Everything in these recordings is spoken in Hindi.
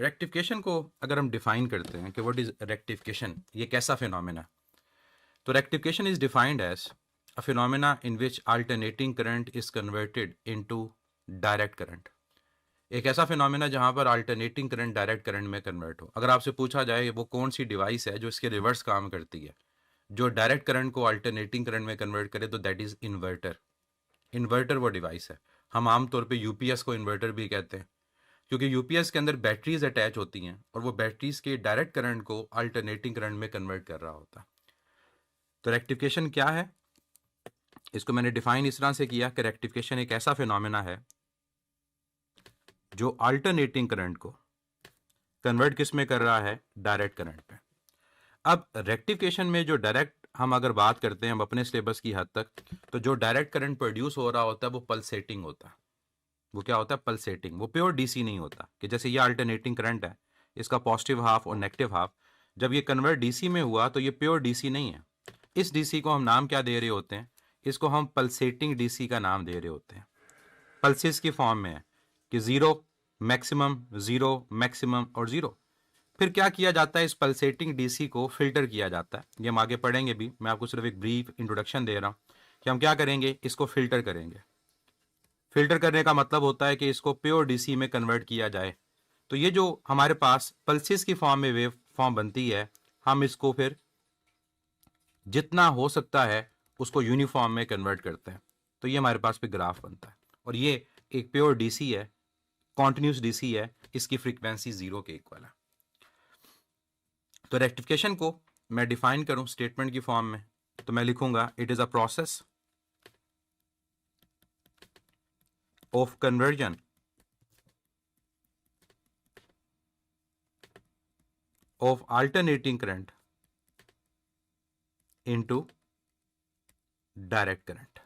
रेक्टिफिकेशन को अगर हम डिफाइन करते हैं कि व्हाट इज रेक्टिफिकेशन, ये कैसा फिनोमेना, तो rectification is defined as a phenomena in which alternating current is converted into direct current. एक ऐसा फिनोमेना जहां पर अल्टरनेटिंग करंट डायरेक्ट करंट में कन्वर्ट हो। अगर आपसे पूछा जाए वो कौन सी डिवाइस है जो इसके रिवर्स काम करती है, जो डायरेक्ट करंट को अल्टरनेटिंग करंट में कन्वर्ट करे, तो दैट इज इन्वर्टर। इन्वर्टर वो डिवाइस है। हम आमतौर पे यूपीएस को इन्वर्टर भी कहते हैं, क्योंकि यूपीएस के अंदर बैटरीज अटैच होती हैं और वो बैटरीज के डायरेक्ट करंट को अल्टरनेटिंग करंट में कन्वर्ट कर रहा होता है। तो रेक्टिफिकेशन क्या है, इसको मैंने डिफाइन इस तरह से किया कि रेक्टिफिकेशन एक ऐसा फिनोमेना है जो अल्टरनेटिंग करंट को कन्वर्ट किस में कर रहा है, डायरेक्ट करंट पे। अब रेक्टिफिकेशन में जो डायरेक्ट हम अगर बात करते हैं हम अपने सिलेबस की हद तक, तो जो डायरेक्ट करंट प्रोड्यूस हो रहा होता है वो पल्सेटिंग होता है। वो क्या होता है, पल्सेटिंग। वो प्योर डीसी नहीं होता कि जैसे ये अल्टरनेटिंग करंट है, इसका पॉजिटिव हाफ और नेगेटिव हाफ जब ये कन्वर्ट डीसी में हुआ तो ये प्योर डीसी नहीं है। इस डीसी को हम नाम क्या दे रहे होते हैं, इसको हम पल्सेटिंग डीसी का नाम दे रहे होते हैं। पल्सेस की फॉर्म में है कि जीरो मैक्सिमम और जीरो। फिर क्या किया जाता है, इस पल्सेटिंग डीसी को फिल्टर किया जाता है। ये हम आगे पढ़ेंगे भी, मैं आपको सिर्फ एक ब्रीफ इंट्रोडक्शन दे रहा हूं कि हम क्या करेंगे, इसको फिल्टर करेंगे। फिल्टर करने का मतलब होता है कि इसको प्योर डीसी में कन्वर्ट किया जाए। तो ये जो हमारे पास पल्सेस की फॉर्म में वेव फॉर्म बनती है, हम इसको फिर जितना हो सकता है उसको यूनिफॉर्म में कन्वर्ट करते हैं। तो ये हमारे पास पे ग्राफ बनता है और ये एक प्योर डीसी है, कॉन्टिन्यूस डीसी है, इसकी फ्रीक्वेंसी जीरो के इक्वल है। तो रेक्टिफिकेशन को मैं डिफाइन करूं स्टेटमेंट की फॉर्म में, तो मैं लिखूंगा it is a process of conversion of alternating current into direct current.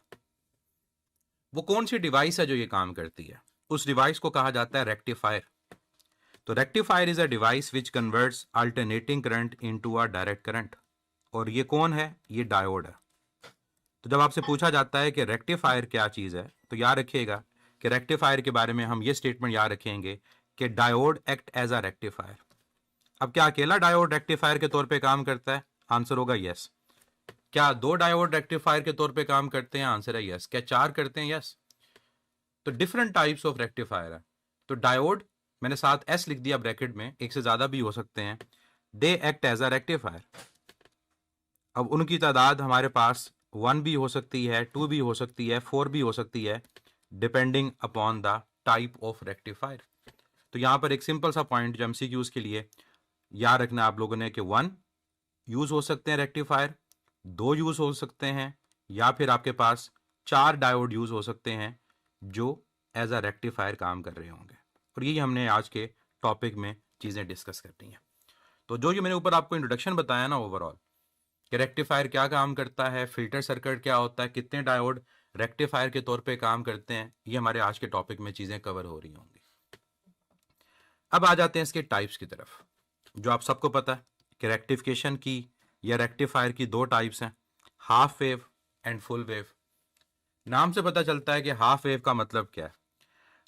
वो कौन सी डिवाइस है जो ये काम करती है, उस डिवाइस को कहा जाता है रेक्टिफायर। तो rectifier is a device which converts alternating current into a direct current. और ये कौन है, ये डायोड है। तो जब आपसे पूछा जाता है कि रेक्टिफायर क्या चीज है, तो याद रखिएगा कि रेक्टिफायर के बारे में हम ये स्टेटमेंट याद रखेंगे कि diode act as a rectifier. अब क्या अकेला डायोड रेक्टिफायर के तौर पे काम करता है, आंसर होगा यस। क्या दो डायोड रेक्टिफायर के तौर पे काम करते हैं, आंसर है यस। क्या चार करते हैं, यस। तो डिफरेंट टाइप्स ऑफ रेक्टिफायर है। तो डायोड, मैंने साथ एस लिख दिया ब्रैकेट में, एक से ज्यादा भी हो सकते हैं, they act as a rectifier. अब उनकी तादाद हमारे पास 1 भी हो सकती है, 2 भी हो सकती है, 4 भी हो सकती है, depending upon the type of rectifier. तो यहां पर एक सिंपल सा पॉइंट जो एमसीक्यूज के लिए याद रखना आप लोगों ने कि 1 यूज हो सकते हैं रेक्टिफायर, 2 यूज हो सकते हैं, या फिर आपके पास 4 डायोड यूज हो सकते हैं जो एज अ रेक्टिफायर काम कर रहे होंगे। और यही हमने आज के टॉपिक में चीजें डिस्कस करनी है। तो जो ये मैंने ऊपर आपको इंट्रोडक्शन बताया ना ओवरऑल, कि रेक्टिफायर क्या काम करता है, फिल्टर सर्किट क्या होता है, कितने डायोड रेक्टिफायर के तौर पे काम करते हैं, ये हमारे आज के टॉपिक में चीजें कवर हो रही होंगी। अब आ जाते हैं इसके टाइप्स की तरफ। जो आप सबको पता है कि रेक्टिफिकेशन की या रेक्टिफायर की 2 टाइप्स हैं, half wave and full wave. नाम से पता चलता है कि हाफ वेव का मतलब क्या है।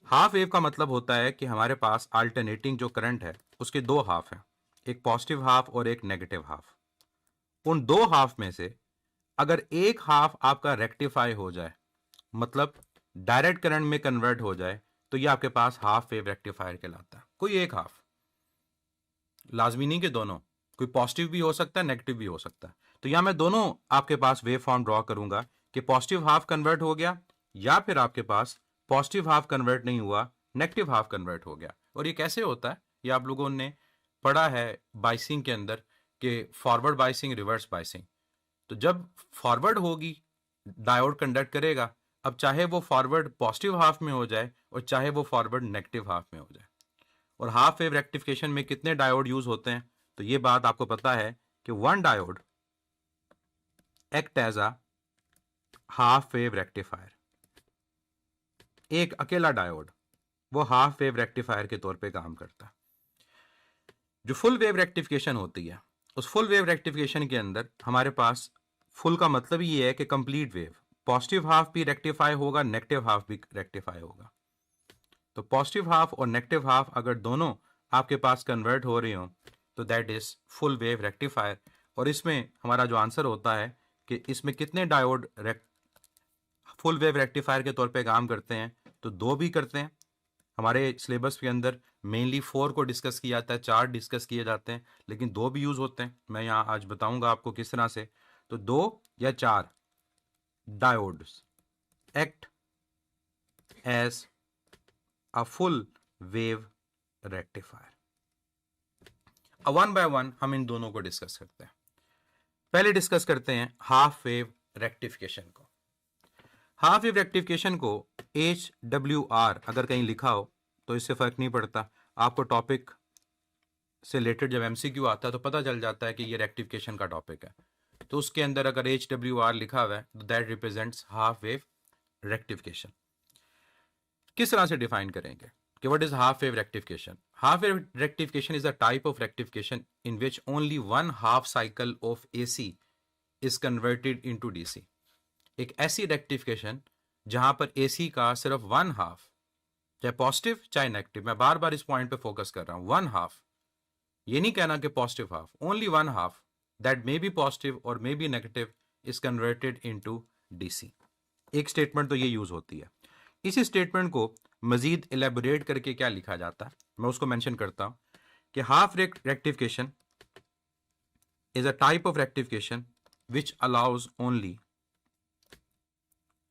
हाफ वेव का मतलब होता है कि हमारे पास अल्टरनेटिंग जो करंट है उसके 2 हाफ हैं, एक पॉजिटिव हाफ और एक नेगेटिव हाफ। उन 2 हाफ में से अगर एक हाफ आपका रेक्टिफाई हो जाए, मतलब डायरेक्ट करंट में कन्वर्ट हो जाए, तो ये आपके पास हाफ वेव रेक्टिफायर कहलाता है। कोई एक हाफ, लाजमी नहीं कि दोनों, कोई पॉजिटिव भी हो सकता है, नेगेटिव भी हो सकता है। तो यहां मैं दोनों आपके पास वेव फॉर्म ड्रॉ करूंगा कि पॉजिटिव हाफ कन्वर्ट हो गया, या फिर आपके पास पॉजिटिव हाफ कन्वर्ट नहीं हुआ, नेगेटिव हाफ कन्वर्ट हो गया। और ये कैसे होता है, ये आप लोगों ने पढ़ा है बाइसिंग के अंदर कि फॉरवर्ड बाइसिंग, रिवर्स बाइसिंग। तो जब फॉरवर्ड होगी, डायोड कंडक्ट करेगा, अब चाहे वो फॉरवर्ड पॉजिटिव हाफ में हो जाए और चाहे वो फॉरवर्ड नेगेटिव हाफ में हो जाए। और हाफ वेव रेक्टिफिकेशन में कितने डायोड यूज होते हैं, तो ये बात आपको पता है कि 1 diode act as a half wave rectifier. एक अकेला डायोड वो हाफ वेव रेक्टिफायर के तौर पे काम करता है। जो फुल वेव रेक्टिफिकेशन होती है, उस फुल वेव रेक्टिफिकेशन के अंदर हमारे पास फुल का मतलब ये है कि कंप्लीट वेव, पॉजिटिव हाफ भी रेक्टिफाई होगा, नेगेटिव हाफ भी रेक्टिफाई होगा। तो पॉजिटिव हाफ और नेगेटिव हाफ अगर दोनों आपके पास कन्वर्ट हो रही हो तो that is full wave rectifier. और इसमें हमारा जो आंसर होता है कि इसमें कितने डायोड फुल वेव रेक्टिफायर के तौर पे काम करते हैं, तो 2 भी करते हैं। हमारे सिलेबस के अंदर मेनली 4 को डिस्कस किया जाता है, 4 डिस्कस किए जाते हैं, लेकिन 2 भी यूज होते हैं। मैं यहाँ आज बताऊंगा आपको किस तरह से। तो 2 या 4 diodes act as a full wave rectifier. One by one हम इन दोनों को डिस्कस करते हैं। पहले डिस्कस करते हैं हाफ वेव रेक्टिफिकेशन को। हाफ वेव रेक्टिफिकेशन को HWR अगर कहीं लिखा हो तो इससे फर्क नहीं पड़ता, आपको टॉपिक से रिलेटेड जब MCQ आता है तो पता चल जाता है कि ये रेक्टिफिकेशन का टॉपिक है। तो उसके अंदर अगर HWR लिखा हुआ है तो that represents half wave rectification. किस तरह से डिफाइन करेंगे कि what is half wave rectification? Half wave rectification is a type of rectification in which only one half cycle of AC is converted into DC। एक ऐसी रेक्टिफिकेशन जहां पर AC का सिर्फ वन हाफ, चाहे पॉजिटिव चाहे नेगेटिव, मैं बार बार इस पॉइंट पे फोकस कर रहा हूं, वन हाफ, ये नहीं कहना कि positive half, only one half that may be positive और may be negative is converted into DC। एक स्टेटमेंट तो ये यूज होती है। इसी स्टेटमेंट को मजीद इलेबोरेट करके क्या लिखा जाता है, मैं उसको मेंशन करता हूं कि half rectification is a type of rectification which allows only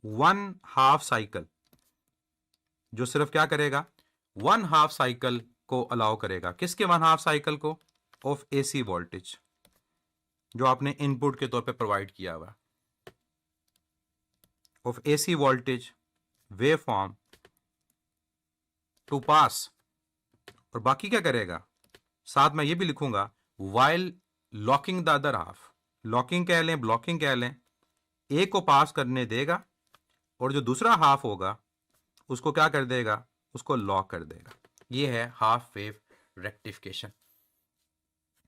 one half cycle, जो सिर्फ क्या करेगा, वन हाफ साइकिल को अलाउ करेगा। किसके वन हाफ साइकिल को? ऑफ AC वोल्टेज जो आपने इनपुट के तौर पे प्रोवाइड किया हुआ, of AC voltage wave form to pass. और बाकी क्या करेगा, साथ में ये भी लिखूंगा while locking the other half. Locking कह लें, ब्लॉकिंग कह लें, एक को पास करने देगा और जो दूसरा हाफ होगा उसको क्या कर देगा, उसको लॉक कर देगा। ये है हाफ वेव रेक्टिफिकेशन।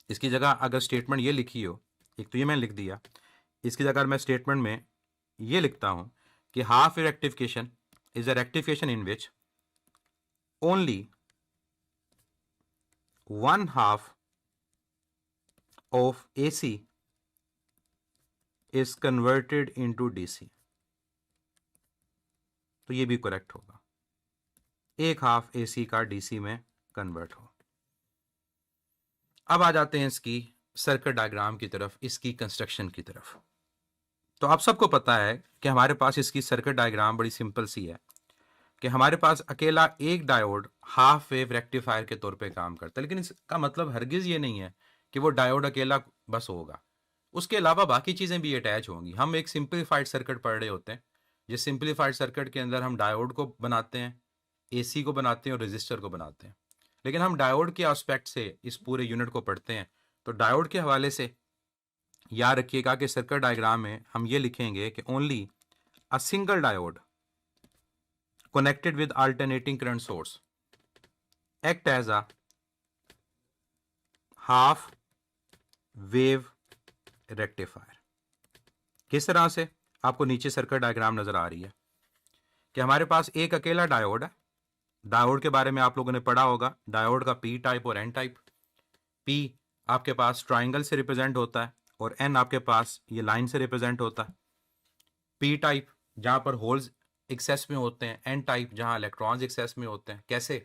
इसकी जगह अगर स्टेटमेंट ये लिखी हो, एक तो ये मैंने लिख दिया, इसकी जगह मैं स्टेटमेंट में ये लिखता हूं कि half wave rectification is a rectification in which only one half of AC is converted into DC। तो ये भी करेक्ट होगा, एक हाफ AC का DC में कन्वर्ट हो। अब आ जाते हैं इसकी सर्किट डायग्राम की तरफ, इसकी कंस्ट्रक्शन की तरफ। तो आप सबको पता है कि हमारे पास इसकी सर्किट डायग्राम बड़ी सिंपल सी है कि हमारे पास अकेला एक डायोड हाफ वेव रेक्टिफायर के तौर पे काम करता है, लेकिन इसका मतलब हरगिज ये नहीं है कि वो डायोड अकेला बस होगा, उसके अलावा बाकी चीज़ें भी अटैच होंगी। हम एक सिंप्लीफाइड सर्किट पढ़ रहे होते हैं, जिस सिंप्लीफाइड सर्किट के अंदर हम डायोड को बनाते हैं, AC को बनाते हैं और रजिस्टर को बनाते हैं। लेकिन हम डायोड के एस्पेक्ट से इस पूरे यूनिट को पढ़ते हैं, तो डायोड के हवाले से याद रखिएगा कि सर्किट डायग्राम में हम ये लिखेंगे कि only a single diode connected with alternating current source act as a half wave rectifier। किस तरह से? आपको नीचे सर्किट डायग्राम नजर आ रही है कि हमारे पास एक अकेला डायोड है। डायोड के बारे में आप लोगों ने पढ़ा होगा, डायोड का P टाइप और N टाइप। P आपके पास ट्राइंगल से रिप्रेजेंट होता है और N आपके पास ये लाइन से रिप्रेजेंट होता है। P टाइप जहां पर होल्स एक्सेस में होते हैं, N टाइप जहां इलेक्ट्रॉन्स एक्सेस में होते हैं। कैसे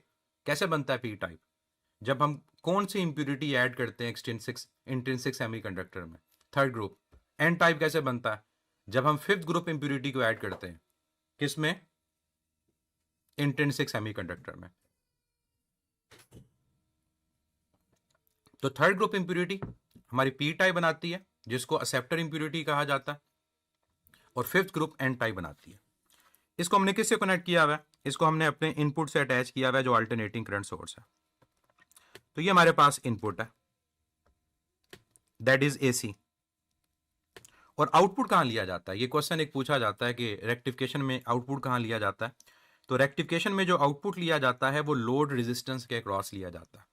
कैसे बनता है P टाइप? जब हम कौन सी इंप्यूरिटी ऐड करते हैं इंट्रिंसिक सेमीकंडक्टर में, थर्ड ग्रुप। N टाइप कैसे बनता है? जब हम फिफ्थ ग्रुप इंप्यूरिटी को ऐड करते हैं, किसमें? इंट्रिंसिक सेमीकंडक्टर में। तो थर्ड ग्रुप इंप्यूरिटी हमारी P टाइप बनाती है, जिसको एक्सेप्टर इंप्यूरिटी कहा जाता है, और फिफ्थ ग्रुप N टाइप बनाती है। इसको हमने किससे कनेक्ट किया हुआ है? इसको हमने अपने इनपुट से अटैच किया हुआ है, जो अल्टरनेटिंग करंट सोर्स है। तो ये हमारे पास इनपुट है, दैट इज AC। और आउटपुट कहां लिया जाता है? ये क्वेश्चन एक पूछा जाता है कि रेक्टिफिकेशन में आउटपुट कहां लिया जाता है। तो रेक्टिफिकेशन में जो आउटपुट लिया जाता है वो लोड रेजिस्टेंस के अक्रॉस लिया जाता है।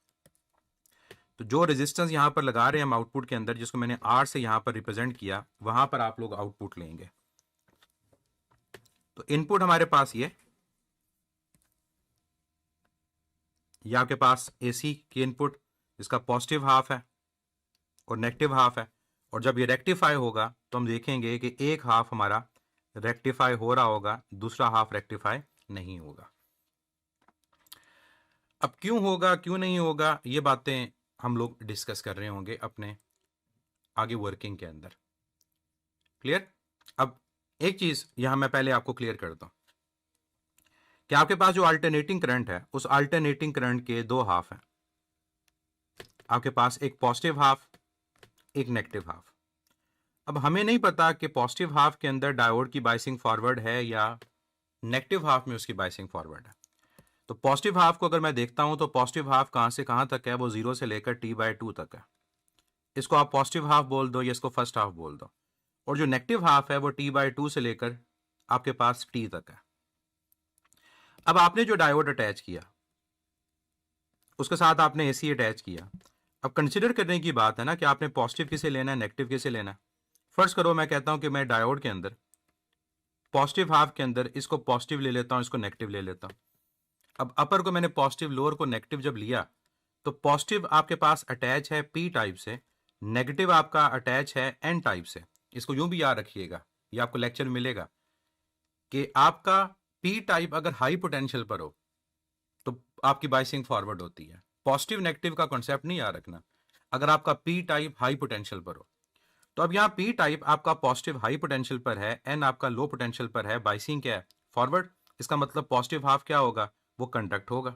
तो जो रेजिस्टेंस यहां पर लगा रहे हैं हम आउटपुट के अंदर, जिसको मैंने R से यहां पर रिप्रेजेंट किया, वहां पर आप लोग आउटपुट लेंगे। तो इनपुट हमारे पास ये ये आपके पास AC की इनपुट, इसका पॉजिटिव हाफ है और नेगेटिव हाफ है, और जब ये रेक्टिफाई होगा तो हम देखेंगे कि एक हाफ हमारा रेक्टिफाई हो रहा होगा, दूसरा हाफ रेक्टिफाई नहीं होगा। अब क्यों होगा क्यों नहीं होगा, ये बातें हम लोग डिस्कस कर रहे होंगे अपने आगे वर्किंग के अंदर। क्लियर? अब एक चीज यहां मैं पहले आपको क्लियर करता हूं कि आपके पास जो अल्टरनेटिंग करंट है, उस अल्टरनेटिंग करंट के दो हाफ हैं। आपके पास एक पॉजिटिव हाफ, एक नेगेटिव हाफ। अब हमें नहीं पता कि पॉजिटिव हाफ के अंदर डायोड की बाइसिंग फॉरवर्ड है या नेगेटिव हाफ में उसकी बाइसिंग फॉरवर्ड है। तो पॉजिटिव हाफ को अगर मैं देखता हूं तो पॉजिटिव हाफ कहां से कहां तक है, वो 0 से लेकर T/2 तक है। इसको आप पॉजिटिव हाफ बोल दो या इसको फर्स्ट हाफ बोल दो। और जो नेगेटिव हाफ है वो T/2 से लेकर आपके पास T तक है। अब आपने जो डायोड अटैच किया उसके साथ आपने AC अटैच किया। अब कंसिडर करने की बात है ना कि आपने पॉजिटिव किसे लेना है, नेगेटिव किसे लेना है। फर्ज करो मैं कहता हूं कि मैं डायोड के अंदर पॉजिटिव हाफ के अंदर इसको पॉजिटिव ले लेता हूं, इसको नेगेटिव ले लेता हूं। अब अपर को मैंने पॉजिटिव, लोअर को नेगेटिव जब लिया तो पॉजिटिव आपके पास अटैच है P टाइप से, नेगेटिव आपका अटैच है N टाइप से। इसको यूं भी याद रखिएगा, ये आपको लेक्चर मिलेगा कि आपका P टाइप अगर हाई पोटेंशियल पर हो तो आपकी बाइसिंग फॉरवर्ड होती है। पॉजिटिव नेगेटिव का कॉन्सेप्ट नहीं याद रखना, अगर आपका P टाइप हाई पोटेंशियल पर हो। तो अब यहाँ P टाइप आपका पॉजिटिव हाई पोटेंशियल पर है, N आपका लो पोटेंशियल पर है, बाइसिंग क्या है, फॉरवर्ड। इसका मतलब पॉजिटिव हाफ क्या होगा, वो कंडक्ट होगा।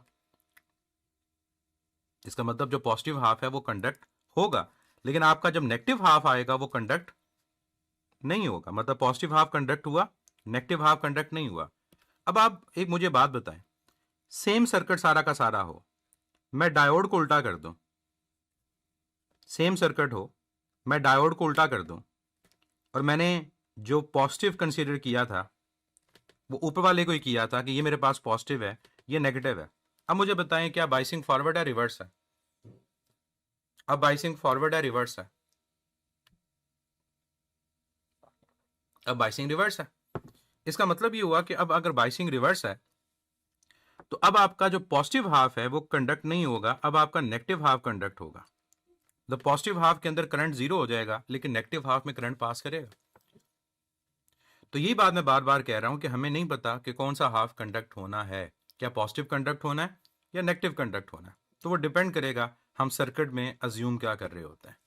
इसका मतलब जो पॉजिटिव हाफ है वो कंडक्ट होगा, लेकिन आपका जब नेगेटिव हाफ आएगा वो कंडक्ट नहीं होगा। मतलब पॉजिटिव हाफ कंडक्ट हुआ, नेगेटिव हाफ कंडक्ट नहीं हुआ। अब आप एक मुझे बात बताएं, सेम सर्किट सारा का सारा हो, मैं डायोड को उल्टा कर दूं, सेम सर्किट हो, मैं डायोड को उल्टा कर दूं, और मैंने जो पॉजिटिव कंसीडर किया था वो ऊपर वाले को ही किया था कि ये मेरे पास पॉजिटिव है, ये नेगेटिव है। अब मुझे बताएं क्या बाइसिंग फॉरवर्ड है, रिवर्स है? अब बाइसिंग फॉरवर्ड है, रिवर्स है? अब बाइसिंग रिवर्स है। इसका मतलब ये हुआ कि अब अगर बाइसिंग रिवर्स है तो अब आपका जो पॉजिटिव हाफ है वो कंडक्ट नहीं होगा, अब आपका नेगेटिव हाफ कंडक्ट होगा। द पॉजिटिव हाफ के अंदर करंट 0 हो जाएगा, लेकिन नेगेटिव हाफ में करंट पास करेगा। तो यही बात मैं बार बार कह रहा हूं कि हमें नहीं पता कि कौन सा हाफ कंडक्ट होना है, क्या पॉजिटिव कंडक्ट होना है या नेगेटिव कंडक्ट होना है। तो वो डिपेंड करेगा हम सर्किट में अज्यूम क्या कर रहे होते हैं।